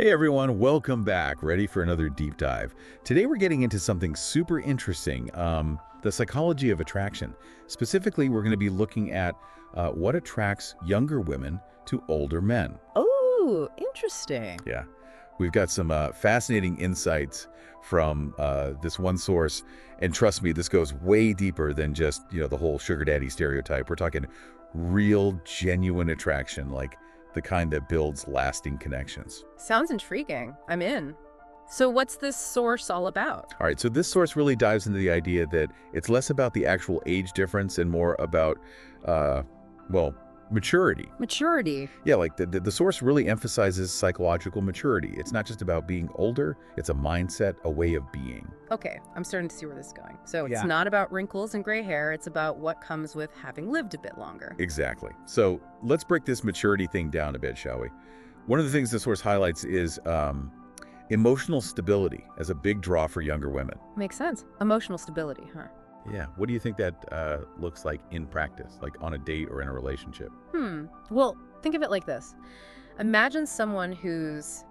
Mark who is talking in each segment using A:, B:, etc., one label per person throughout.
A: Hey everyone, welcome back. Ready for another deep dive. Today we're getting into something super interesting, the psychology of attraction. Specifically, we're going to be looking at what attracts younger women to older men.
B: Oh, interesting.
A: Yeah, we've got some fascinating insights from this one source, and trust me, this goes way deeper than just, the whole sugar daddy stereotype. We're talking real, genuine attraction, like the kind that builds lasting connections.
B: Sounds intriguing. I'm in. So what's this source all about?
A: All right, so this source really dives into the idea that it's less about the actual age difference and more about, well, maturity.
B: Maturity.
A: Yeah, like the source really emphasizes psychological maturity. It's not just about being older, it's a mindset, a way of being.
B: Okay, I'm starting to see where this is going. So it's
A: Yeah.
B: not about wrinkles and gray hair, it's about what comes with having lived a bit longer.
A: Exactly. So let's break this maturity thing down a bit, shall we? One of the things the source highlights is emotional stability as a big draw for younger women.
B: Makes sense. Emotional stability, huh?
A: Yeah. What do you think that looks like in practice, like on a date or in a relationship?
B: Well, think of it like this. Imagine someone who's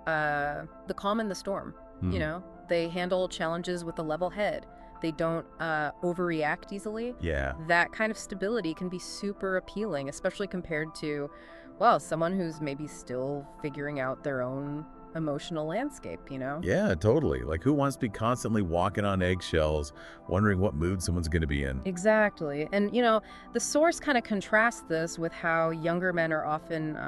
B: the calm in the storm,
A: Hmm.
B: They handle challenges with a level head. They don't overreact easily.
A: Yeah.
B: That kind of stability can be super appealing, especially compared to, well, someone who's maybe still figuring out their own emotional landscape.
A: Yeah, totally. Like, who wants to be constantly walking on eggshells, wondering what mood someone's going to be in?
B: Exactly. And, the source kind of contrasts this with how younger men are often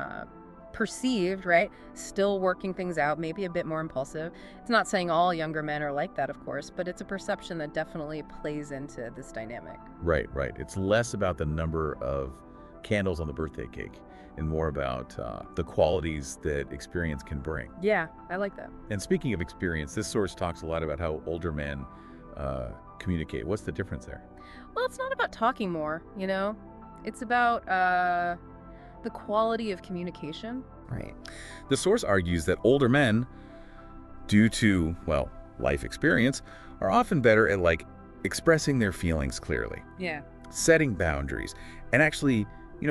B: perceived, right? Still working things out, maybe a bit more impulsive. It's not saying all younger men are like that, of course, but it's a perception that definitely plays into this dynamic.
A: Right, right. It's less about the number of candles on the birthday cake and more about the qualities that experience can bring.
B: Yeah, I like that.
A: And speaking of experience, this source talks a lot about how older men communicate. What's the difference there?
B: Well, it's not about talking more. It's about the quality of communication. Right.
A: The source argues that older men, due to, well, life experience, are often better at, like, expressing their feelings clearly,
B: Yeah.
A: setting boundaries, and actually,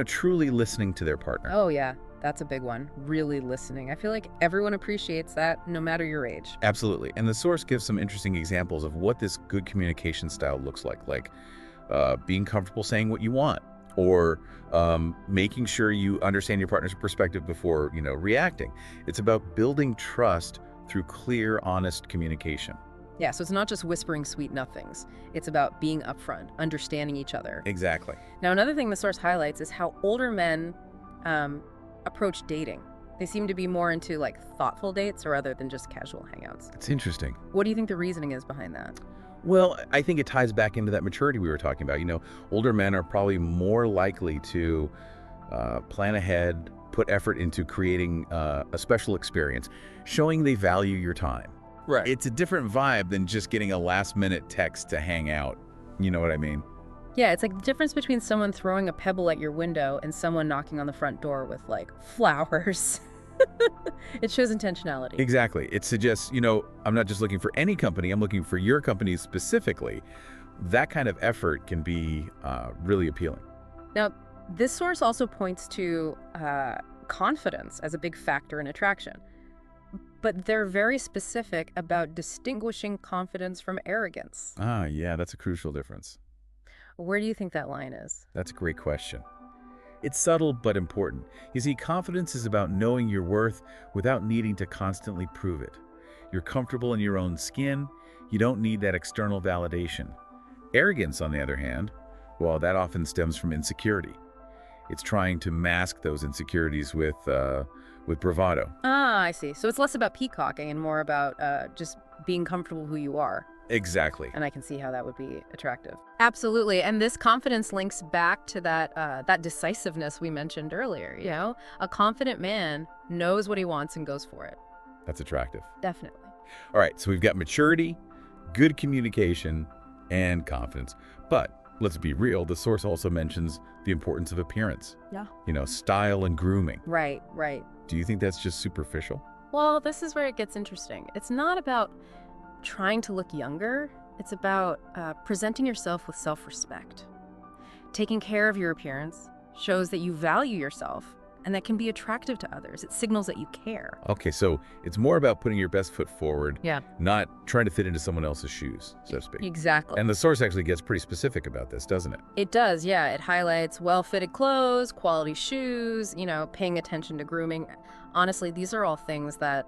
A: truly listening to their partner.
B: Oh, yeah. That's a big one. Really listening. I feel like everyone appreciates that, no matter your age.
A: Absolutely. And the source gives some interesting examples of what this good communication style looks like being comfortable saying what you want, or making sure you understand your partner's perspective before, reacting. It's about building trust through clear, honest communication.
B: Yeah, so it's not just whispering sweet nothings. It's about being upfront, understanding each other.
A: Exactly.
B: Now, another thing the source highlights is how older men approach dating. They seem to be more into, like, thoughtful dates rather than just casual hangouts.
A: It's interesting.
B: What do you think the reasoning is behind that?
A: Well, I think it ties back into that maturity we were talking about. Older men are probably more likely to plan ahead, put effort into creating a special experience, showing they value your time.
C: Right.
A: It's a different vibe than just getting a last-minute text to hang out. You know what I mean?
B: Yeah, it's like the difference between someone throwing a pebble at your window and someone knocking on the front door with, like, flowers. It shows intentionality.
A: Exactly. It suggests, I'm not just looking for any company, I'm looking for your company specifically. That kind of effort can be really appealing.
B: Now, this source also points to confidence as a big factor in attraction. But they're very specific about distinguishing confidence from arrogance.
A: Ah, yeah, that's a crucial difference.
B: Where do you think that line is?
A: That's a great question. It's subtle but important. You see, confidence is about knowing your worth without needing to constantly prove it. You're comfortable in your own skin. You don't need that external validation. Arrogance, on the other hand, well, that often stems from insecurity. It's trying to mask those insecurities with bravado.
B: Ah, I see. So it's less about peacocking and more about just being comfortable who you are.
A: Exactly.
B: And I can see how that would be attractive. Absolutely. And this confidence links back to that decisiveness we mentioned earlier. A confident man knows what he wants and goes for it.
A: That's attractive.
B: Definitely.
A: All right, so we've got maturity, good communication, and confidence. But let's be real, the source also mentions the importance of appearance.
B: Yeah.
A: Style and grooming.
B: Right.
A: Do you think that's just superficial?
B: Well, this is where it gets interesting. It's not about trying to look younger. It's about presenting yourself with self-respect. Taking care of your appearance shows that you value yourself and that can be attractive to others. It signals that you care.
A: Okay, so it's more about putting your best foot forward,
B: Yeah.
A: not trying to fit into someone else's shoes, so to speak.
B: Exactly.
A: And the source actually gets pretty specific about this, doesn't it?
B: It does, yeah. It highlights well-fitted clothes, quality shoes, paying attention to grooming. Honestly, these are all things that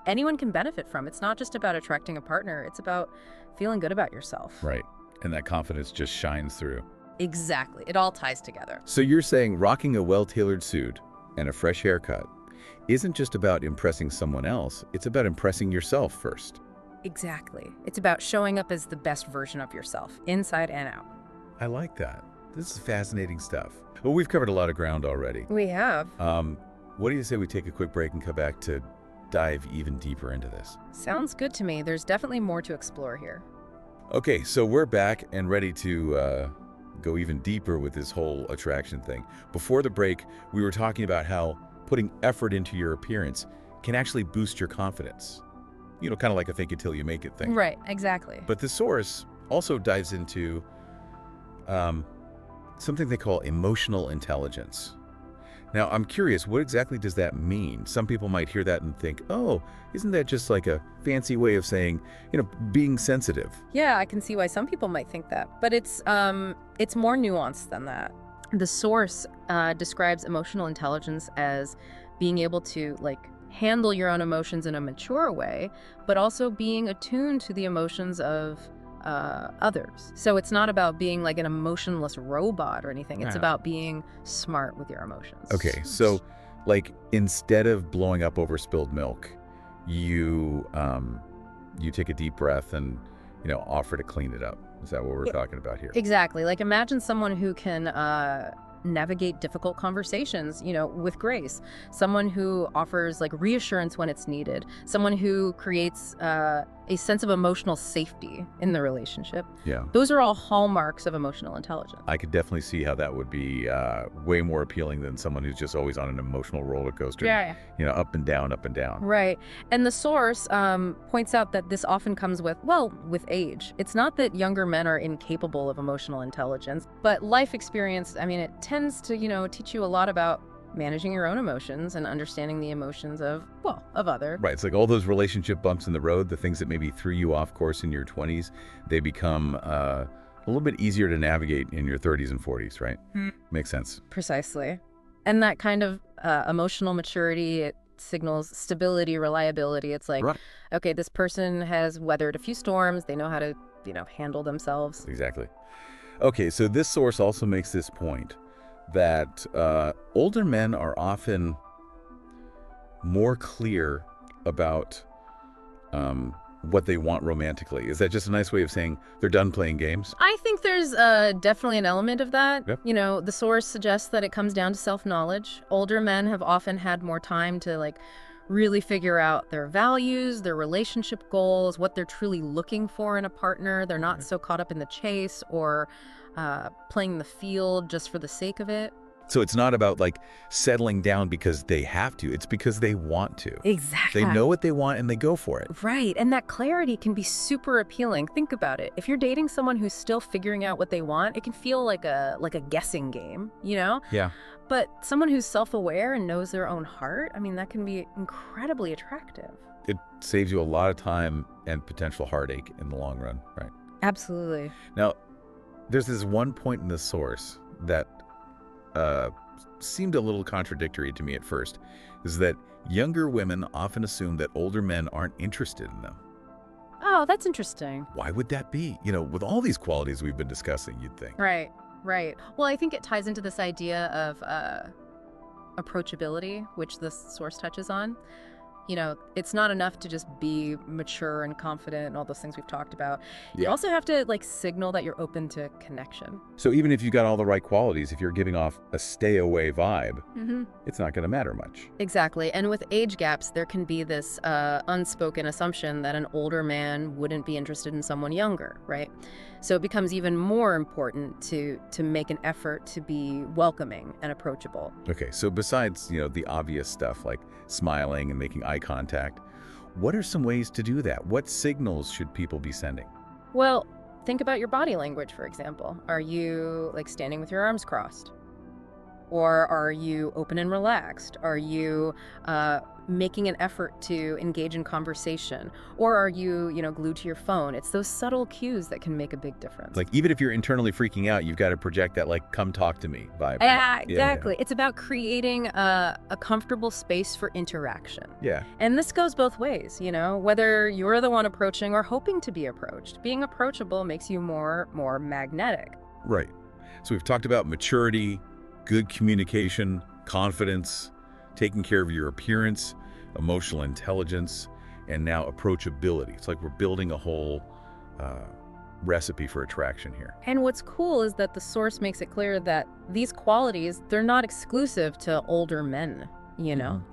B: anyone can benefit from. It's not just about attracting a partner. It's about feeling good about yourself.
A: Right. And that confidence just shines through.
B: Exactly. It all ties together.
A: So you're saying rocking a well-tailored suit and a fresh haircut isn't just about impressing someone else, it's about impressing yourself first.
B: Exactly. It's about showing up as the best version of yourself, inside and out.
A: I like that. This is fascinating stuff. Well, we've covered a lot of ground already.
B: We have.
A: What do you say we take a quick break and come back to dive even deeper into this?
B: Sounds good to me. There's definitely more to explore here.
A: Okay, so we're back and ready to go even deeper with this whole attraction thing. Before the break, we were talking about how putting effort into your appearance can actually boost your confidence. Kind of like a fake it till you make it thing.
B: Right, exactly.
A: But the source also dives into something they call emotional intelligence. Now, I'm curious, what exactly does that mean? Some people might hear that and think, oh, isn't that just like a fancy way of saying, being sensitive?
B: Yeah, I can see why some people might think that, but it's more nuanced than that. The source describes emotional intelligence as being able to handle your own emotions in a mature way, but also being attuned to the emotions of others. So it's not about being like an emotionless robot or anything. It's about being smart with your emotions.
A: Okay, so instead of blowing up over spilled milk, you take a deep breath and offer to clean it up. Is that what we're talking about here?
B: Exactly. Imagine someone who can navigate difficult conversations, with grace. Someone who offers reassurance when it's needed. Someone who creates a sense of emotional safety in the relationship.
A: Yeah.
B: Those are all hallmarks of emotional intelligence.
A: I could definitely see how that would be way more appealing than someone who's just always on an emotional roller coaster.
B: Yeah.
A: Up and down, up and down.
B: Right. And the source points out that this often comes with age. It's not that younger men are incapable of emotional intelligence, but life experience, it tends to, teach you a lot about managing your own emotions and understanding the emotions of others.
A: Right. It's like all those relationship bumps in the road, the things that maybe threw you off course in your 20s, they become a little bit easier to navigate in your 30s and 40s, right? Makes sense.
B: Precisely. And that kind of emotional maturity, it signals stability, reliability. It's like, okay, this person has weathered a few storms. They know how to, handle themselves.
A: Exactly. Okay, so this source also makes this point that older men are often more clear about what they want romantically. Is that just a nice way of saying they're done playing games?
B: I think there's definitely an element of that.
A: Yep.
B: The source suggests that it comes down to self-knowledge. Older men have often had more time to really figure out their values, their relationship goals, what they're truly looking for in a partner. They're not so caught up in the chase or playing the field just for the sake of it.
A: So it's not about settling down because they have to. It's because they want to.
B: Exactly.
A: They know what they want and they go for it.
B: Right. And that clarity can be super appealing. Think about it. If you're dating someone who's still figuring out what they want, it can feel like a guessing game,
A: Yeah.
B: But someone who's self-aware and knows their own heart, that can be incredibly attractive.
A: It saves you a lot of time and potential heartache in the long run, right?
B: Absolutely.
A: Now, there's this one point in the source that seemed a little contradictory to me at first, is that younger women often assume that older men aren't interested in them.
B: Oh, that's interesting.
A: Why would that be? With all these qualities we've been discussing, you'd think.
B: Right. Well, I think it ties into this idea of approachability, which this source touches on. It's not enough to just be mature and confident and all those things we've talked about. You
A: Yeah.
B: also have to signal that you're open to connection.
A: So even if you got all the right qualities, if you're giving off a stay away vibe, it's not going to matter much.
B: Exactly. And with age gaps, there can be this unspoken assumption that an older man wouldn't be interested in someone younger, right? So it becomes even more important to make an effort to be welcoming and approachable.
A: Okay, so besides, the obvious stuff like smiling and making eye contact, what are some ways to do that? What signals should people be sending?
B: Well, think about your body language, for example. Are you standing with your arms crossed? Or are you open and relaxed? Are you making an effort to engage in conversation? Or are you, glued to your phone? It's those subtle cues that can make a big difference.
A: Like, even if you're internally freaking out, you've got to project that, like, come talk to me vibe.
B: Yeah, exactly. It's about creating a comfortable space for interaction.
A: Yeah.
B: And this goes both ways, whether you're the one approaching or hoping to be approached. Being approachable makes you more magnetic.
A: Right. So we've talked about maturity, good communication, confidence, taking care of your appearance, emotional intelligence, and now approachability. It's like we're building a whole recipe for attraction here.
B: And what's cool is that the source makes it clear that these qualities, they're not exclusive to older men,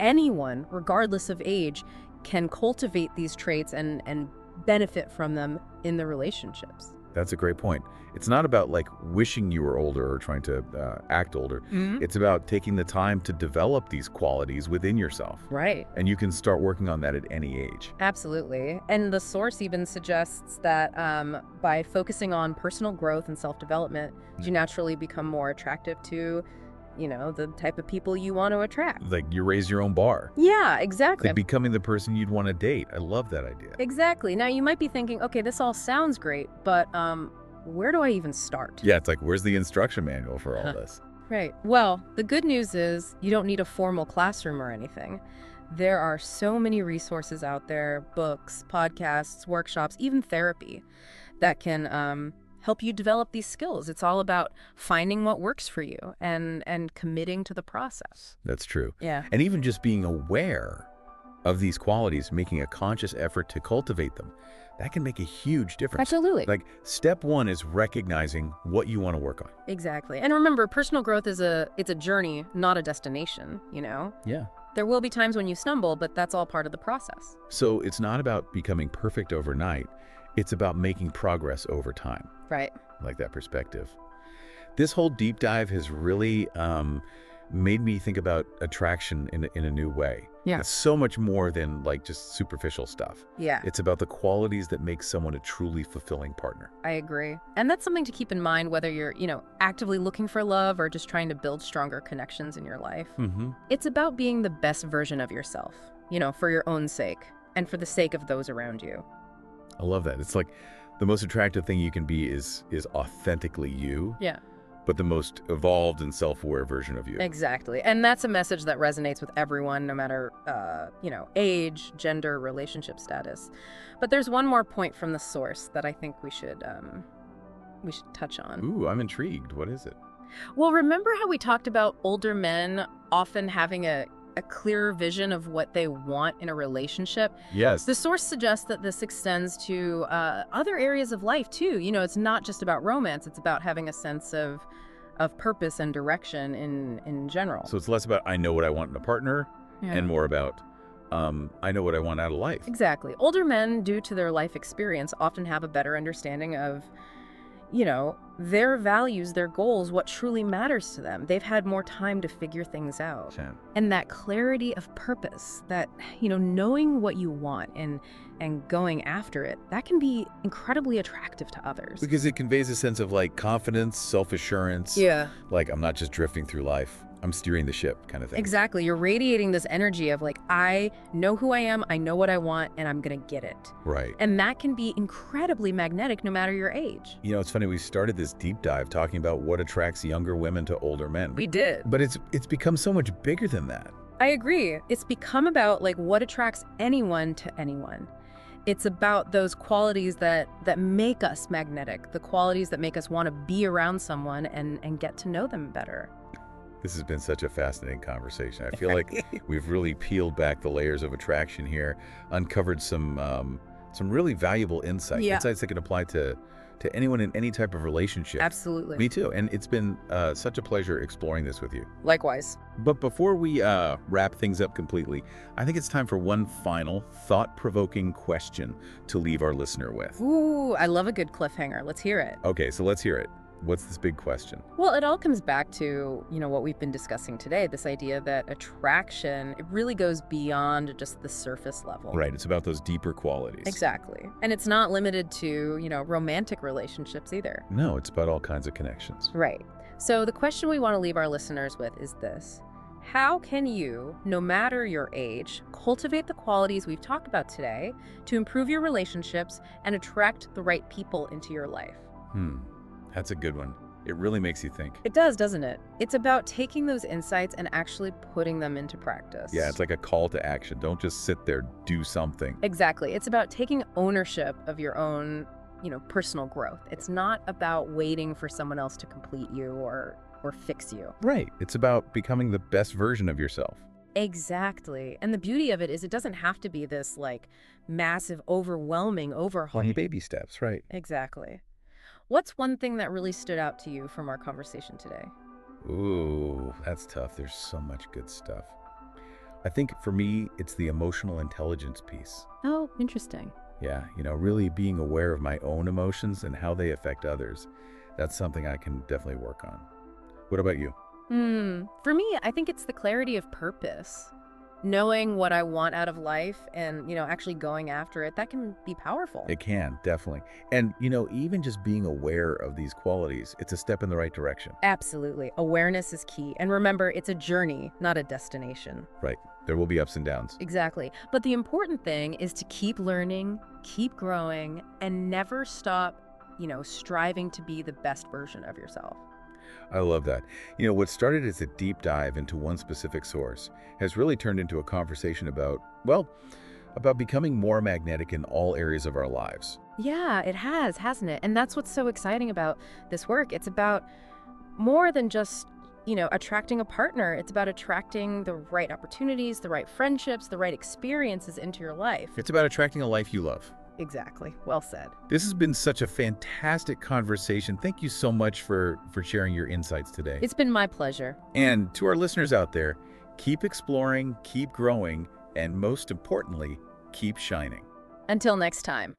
B: Anyone, regardless of age, can cultivate these traits and benefit from them in the relationships.
A: That's a great point. It's not about like wishing you were older or trying to act older. It's about taking the time to develop these qualities within yourself.
B: Right.
A: And you can start working on that at any age.
B: Absolutely. And the source even suggests that by focusing on personal growth and self-development, you naturally become more attractive to, the type of people you want to attract.
A: Like you raise your own bar.
B: Yeah, exactly.
A: Like becoming the person you'd want to date. I love that idea.
B: Exactly. Now you might be thinking, okay, this all sounds great, but where do I even start?
A: Yeah, it's like, where's the instruction manual for all this?
B: Right. Well, the good news is you don't need a formal classroom or anything. There are so many resources out there, books, podcasts, workshops, even therapy that can help you develop these skills. It's all about finding what works for you and committing to the process.
A: That's true.
B: Yeah.
A: And even just being aware of these qualities, making a conscious effort to cultivate them, that can make a huge difference.
B: Absolutely.
A: Like step one is recognizing what you want to work on.
B: Exactly. And remember, personal growth is it's a journey, not a destination,
A: Yeah.
B: There will be times when you stumble, but that's all part of the process.
A: So it's not about becoming perfect overnight. It's about making progress over time.
B: Right.
A: I like that perspective. This whole deep dive has really made me think about attraction in a new way.
B: Yeah.
A: It's so much more than like just superficial stuff.
B: Yeah.
A: It's about the qualities that make someone a truly fulfilling partner.
B: I agree. And that's something to keep in mind whether you're, actively looking for love or just trying to build stronger connections in your life. It's about being the best version of yourself, for your own sake and for the sake of those around you.
A: I love that. It's like the most attractive thing you can be is authentically you.
B: Yeah.
A: But the most evolved and self-aware version of you.
B: Exactly. And that's a message that resonates with everyone, no matter, age, gender, relationship status. But there's one more point from the source that I think we should touch on.
A: Ooh, I'm intrigued. What is it?
B: Well, remember how we talked about older men often having a clearer vision of what they want in a relationship?
A: Yes.
B: The source suggests that this extends to other areas of life too. It's not just about romance. It's about having a sense of purpose and direction in general.
A: So it's less about I know what I want in a partner and more about I know what I want out of life.
B: Exactly. Older men, due to their life experience, often have a better understanding of their values, their goals, what truly matters to them. They've had more time to figure things out.
A: Shan.
B: And that clarity of purpose, that, knowing what you want and going after it, that can be incredibly attractive to others.
A: Because it conveys a sense of like confidence, self-assurance.
B: Yeah.
A: Like I'm not just drifting through life. I'm steering the ship kind of thing.
B: Exactly. You're radiating this energy of like, I know who I am, I know what I want, and I'm going to get it.
A: Right.
B: And that can be incredibly magnetic no matter your age.
A: It's funny, we started this deep dive talking about what attracts younger women to older men.
B: We did.
A: But it's become so much bigger than that.
B: I agree. It's become about like what attracts anyone to anyone. It's about those qualities that make us magnetic, the qualities that make us want to be around someone and get to know them better.
A: This has been such a fascinating conversation. I feel like we've really peeled back the layers of attraction here, uncovered some really valuable insights.
B: Yeah.
A: Insights that can apply to anyone in any type of relationship.
B: Absolutely.
A: Me too. And it's been such a pleasure exploring this with you.
B: Likewise.
A: But before we wrap things up completely, I think it's time for one final thought-provoking question to leave our listener with.
B: Ooh, I love a good cliffhanger. Let's hear it.
A: Okay, so let's hear it. What's this big question?
B: Well, it all comes back to, what we've been discussing today, this idea that attraction, it really goes beyond just the surface level.
A: Right, it's about those deeper qualities.
B: Exactly. And it's not limited to, romantic relationships either.
A: No, it's about all kinds of connections.
B: Right. So the question we want to leave our listeners with is this. How can you, no matter your age, cultivate the qualities we've talked about today to improve your relationships and attract the right people into your life?
A: That's a good one. It really makes you think.
B: It does, doesn't it? It's about taking those insights and actually putting them into practice.
A: Yeah, it's like a call to action. Don't just sit there, do something.
B: Exactly. It's about taking ownership of your own, personal growth. It's not about waiting for someone else to complete you or fix you.
A: Right. It's about becoming the best version of yourself.
B: Exactly. And the beauty of it is it doesn't have to be this massive, overwhelming overhaul.
A: Baby steps, right.
B: Exactly. What's one thing that really stood out to you from our conversation today?
A: Ooh, that's tough. There's so much good stuff. I think for me, it's the emotional intelligence piece.
B: Oh, interesting.
A: Yeah, really being aware of my own emotions and how they affect others. That's something I can definitely work on. What about you?
B: For me, I think it's the clarity of purpose. Knowing what I want out of life and, actually going after it, that can be powerful.
A: It can, definitely. And, even just being aware of these qualities, it's a step in the right direction.
B: Absolutely. Awareness is key. And remember, it's a journey, not a destination.
A: Right. There will be ups and downs.
B: Exactly. But the important thing is to keep learning, keep growing, and never stop, striving to be the best version of yourself.
A: I love that. What started as a deep dive into one specific source has really turned into a conversation about becoming more magnetic in all areas of our lives.
B: Yeah, it has, hasn't it? And that's what's so exciting about this work. It's about more than just, attracting a partner. It's about attracting the right opportunities, the right friendships, the right experiences into your life.
A: It's about attracting a life you love.
B: Exactly. Well said.
A: This has been such a fantastic conversation. Thank you so much for sharing your insights today.
B: It's been my pleasure.
A: And to our listeners out there, keep exploring, keep growing, and most importantly, keep shining.
B: Until next time.